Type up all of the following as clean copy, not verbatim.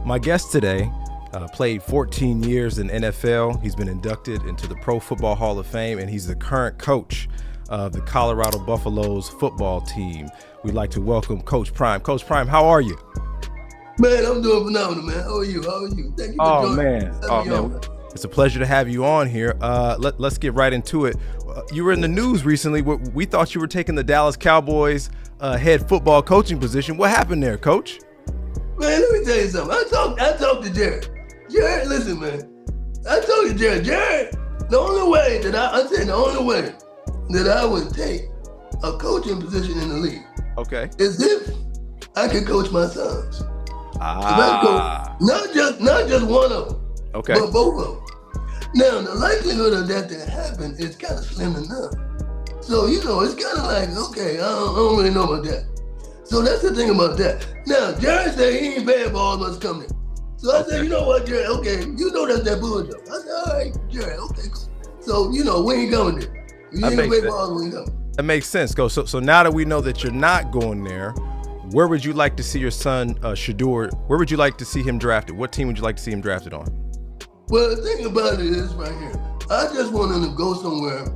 My guest today played 14 years in NFL. He's been inducted into the Pro Football Hall of Fame, and he's the current coach of the Colorado Buffaloes football team. We'd like to welcome Coach Prime. Coach Prime, how are you? Man, I'm doing phenomenal, man. How are you? Thank you for joining. Man. It's a pleasure to have you on here. Let's get right into it. You were in the news recently. We thought you were taking the Dallas Cowboys head football coaching position. What happened there, Coach? Man, let me tell you something. I talked to Jared. Jared, listen, man. I told you, Jared. The only way that I would take a coaching position in the league, okay, is if I could coach my sons. Not just one of them, okay, but both of them. Now, the likelihood of that to happen is kind of slim enough. So, it's kind of like, okay, I don't really know about that. So that's the thing about that. Now, Jared said he ain't paying for all of us coming. So I said, you know what, Jared, okay, that's that bullshit. I said, all right, Jared, okay, cool. So, we ain't coming there. You ain't gonna pay for all of us, we ain't coming. That makes sense, Coach. So now that we know that you're not going there, where would you like to see your son, Shedeur, where would you like to see him drafted? What team would you like to see him drafted on? Well, the thing about it is right here, I just want them to go somewhere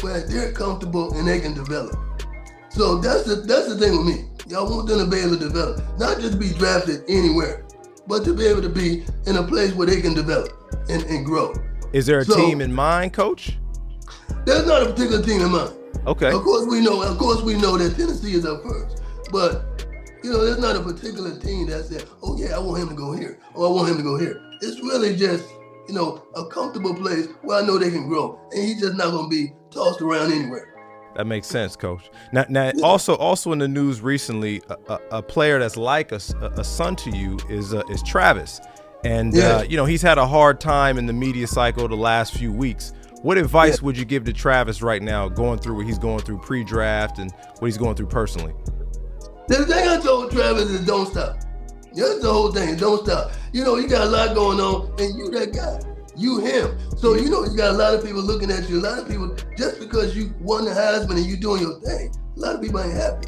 where they're comfortable and they can develop. So that's the thing with me. Y'all want them to be able to develop, not just be drafted anywhere, but to be able to be in a place where they can develop and grow. Is there a team in mind, Coach? There's not a particular team in mind. Okay. Of course we know that Tennessee is up first, but there's not a particular team that said, oh yeah, I want him to go here, or I want him to go here. It's really just a comfortable place where I know they can grow, and he's just not going to be tossed around anywhere. That makes sense, Coach. Now, yeah. Also in the news recently, a player that's like a son to you is Travis, and yeah. He's had a hard time in the media cycle the last few weeks. What advice would you give to Travis right now, going through what he's going through pre-draft and what he's going through personally? The thing I told Travis is don't stop. That's the whole thing. Don't stop. You got a lot going on, and you that guy. You him. So, you got a lot of people looking at you. A lot of people, just because you won the Heisman and you doing your thing, a lot of people ain't happy.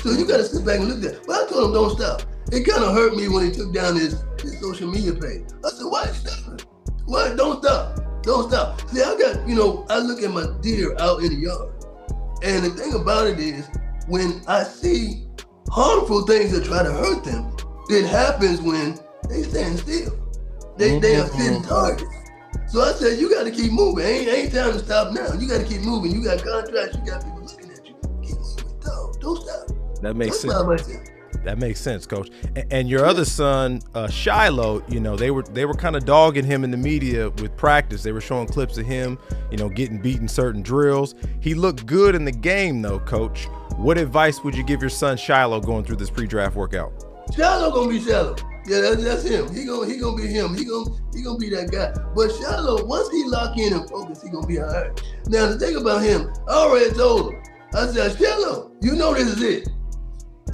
So you got to sit back and look at it. But I told him don't stop. It kind of hurt me when he took down his social media page. I said, why are you stopping? Why? Don't stop. Don't stop. See, I got, I look at my deer out in the yard. And the thing about it is, when I see harmful things that try to hurt them, it happens when they stand still. They are sitting targets. So I said, you got to keep moving. Ain't time to stop now. You got to keep moving. You got contracts. You got people looking at you. Keep moving. Don't stop. That makes sense. That makes sense, Coach. And your other son, Shiloh, they were kind of dogging him in the media with practice. They were showing clips of him, getting beaten certain drills. He looked good in the game, though, Coach. What advice would you give your son Shiloh going through this pre-draft workout? Shiloh gonna be Shiloh. Yeah, that's him. He gonna be him. He gonna be that guy. But Shiloh, once he lock in and focus, he gonna be all right. Now the thing about him, I already told him. I said, Shiloh, this is it.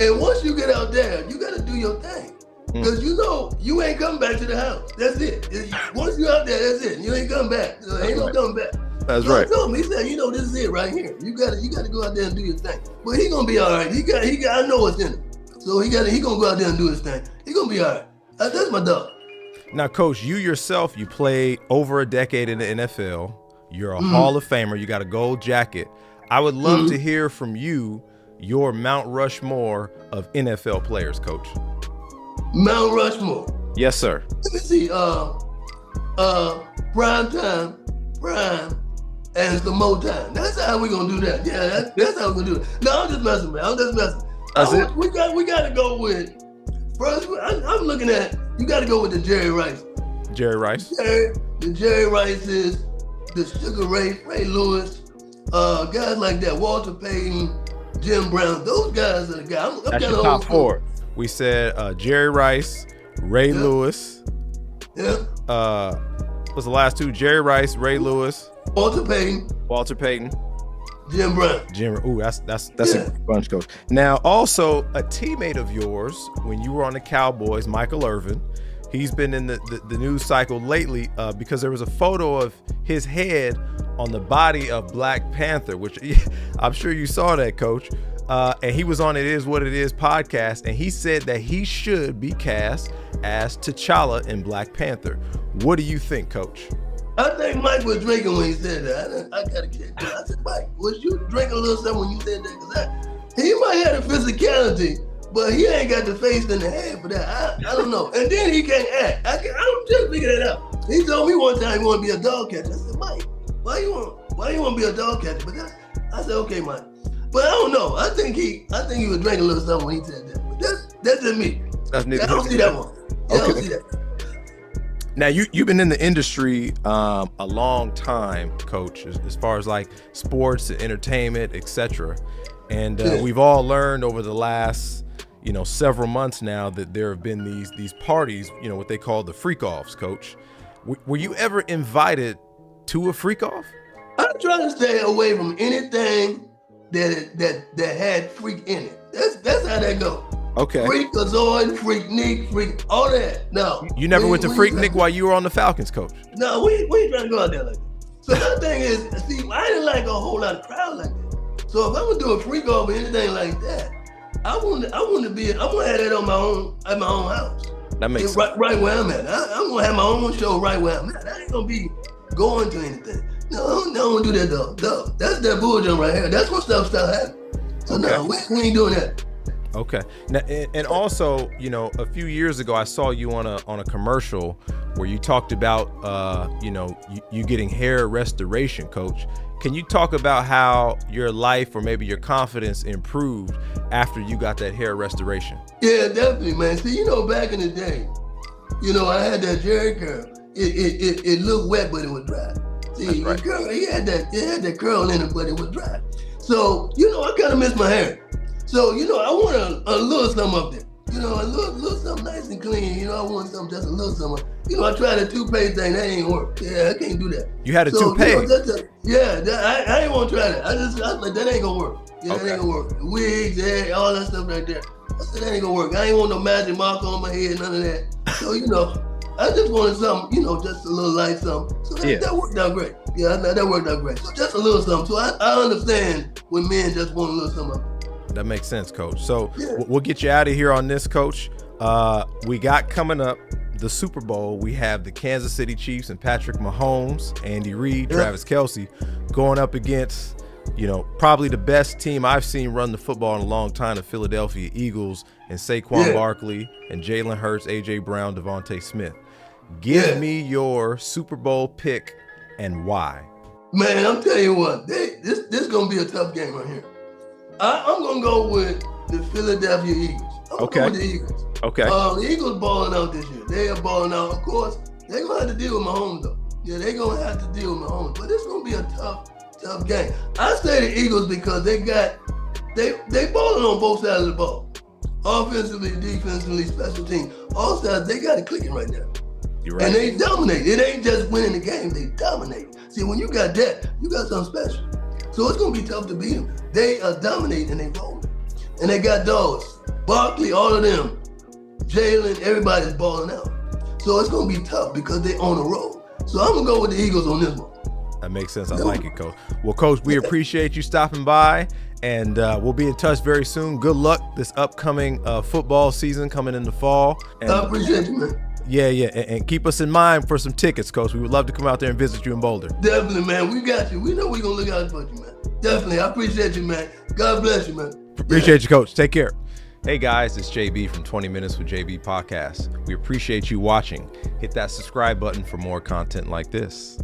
And once you get out there, you gotta do your thing. Because you ain't coming back to the house. That's it. Once you're out there, that's it. You ain't coming back. So ain't no coming back. That's right. I told him, he said, this is it right here. You gotta go out there and do your thing. But he gonna be all right. I know what's in him. So he gonna go out there and do his thing. He gonna be all right. That's my dog. Now, Coach, you yourself, you played over a decade in the NFL. You're a Hall of Famer. You got a gold jacket. I would love to hear from you your Mount Rushmore of NFL players, Coach. Mount Rushmore. Yes, sir. Let me see. Prime time, and some more time. That's how we gonna do that. Yeah, that's how we gonna do it. No, I'm just messing, man. That's it. We got to go with first. I'm looking at. You got to go with the Jerry Rice. Jerry Rice. The Jerry Rices, the Sugar Ray Lewis, guys like that. Walter Payton, Jim Brown. Those guys are the guys. That's your top four. We said Jerry Rice, Ray Lewis. Yeah. What's the last two? Jerry Rice, Ray Lewis, Walter Payton, Jim Brown. Ooh, that's a good bunch, Coach. Now, also a teammate of yours when you were on the Cowboys, Michael Irvin. He's been in the news cycle lately because there was a photo of his head on the body of Black Panther, which I'm sure you saw that, Coach. and he was on It Is What It Is podcast, and he said that he should be cast as T'Challa in Black Panther. What do you think, Coach? I think Mike was drinking when he said that. I got to get it. I said, Mike, was you drinking a little something when you said that? Because he might have the physicality, but he ain't got the face in the head for that. I don't know. And then he can't act. I don't just figure that out. He told me one time he want to be a dog catcher. I said, Mike, why you want to be a dog catcher? But I said, okay, Mike. But I don't know. I think he was drinking a little something when he said that. But that's just me. I don't see that one. I don't see that. Now, you've been in the industry a long time, Coach, as far as like sports and entertainment, etc. And we've all learned over the last, several months now that there have been these parties, what they call the freak-offs, Coach. Were you ever invited to a freak-off? I try to stay away from anything that had freak in it. That's how that goes. Okay. Freakazoid, Freaknik, freak, all that. No. You never went to Freaknik while you were on the Falcons, Coach? No, we ain't trying to go out there like that. So my thing is, see, I didn't like a whole lot of crowd like that. So if I'm gonna do a freak off or anything like that, I want to have that on at my own house. That makes sense. Right where I'm at. I'm gonna have my own show right where I'm at. I ain't gonna be going to anything. No, I don't do that though. That's that bullshit right here. That's when stuff start happening. So no, we ain't doing that. Okay. Now, and also, a few years ago, I saw you on a commercial where you talked about, you getting hair restoration, Coach. Can you talk about how your life or maybe your confidence improved after you got that hair restoration? Yeah, definitely, man. See, back in the day, I had that Jerry curl. It looked wet, but it was dry. See, right. It had that curl in it, but it was dry. So, I kind of miss my hair. So, I want a little something up there. A little something nice and clean. I want something, just a little something. I tried a toupee thing, that ain't work. Yeah, I can't do that. You had a toupee? I ain't want to try that. I was like, that ain't gonna work. Yeah, that ain't gonna work. Wigs, all that stuff right there. I said, that ain't gonna work. I ain't want no magic marker on my head, none of that. So, I just wanted something, just a little light something. So that worked out great. Yeah, that worked out great. So just a little something. So I understand when men just want a little something. That makes sense, Coach. So we'll get you out of here on this, Coach. We got coming up the Super Bowl. We have the Kansas City Chiefs and Patrick Mahomes, Andy Reid, Travis Kelce going up against, probably the best team I've seen run the football in a long time, the Philadelphia Eagles, and Saquon Barkley and Jalen Hurts, A.J. Brown, Devontae Smith. Give me your Super Bowl pick and why. Man, I'm telling you what, this is going to be a tough game right here. I'm going to go with the Philadelphia Eagles. I'm going to go with the Eagles. Okay. The Eagles balling out this year. They are balling out. Of course, they're going to have to deal with Mahomes, though. Yeah, they're going to have to deal with Mahomes. But it's going to be a tough game. I say the Eagles because they balling on both sides of the ball. Offensively, defensively, special team. All sides, they got it clicking right now. You're right. And they dominate. It ain't just winning the game. They dominate. See, when you got that, you got something special. So it's going to be tough to beat them. They are dominating and they rolling. And they got dogs. Barkley, all of them. Jalen, everybody's balling out. So it's going to be tough because they on the road. So I'm going to go with the Eagles on this one. That makes sense. I like it, Coach. Well, Coach, we appreciate you stopping by, and we'll be in touch very soon. Good luck this upcoming football season coming in the fall. And I appreciate you, man. Yeah, and keep us in mind for some tickets, Coach. We would love to come out there and visit you in Boulder. Definitely, man. We got you. We know we're going to look out for you, man. Definitely. I appreciate you, man. God bless you, man. Appreciate you, Coach. Take care. Hey, guys. It's JB from 20 Minutes with JB Podcast. We appreciate you watching. Hit that subscribe button for more content like this.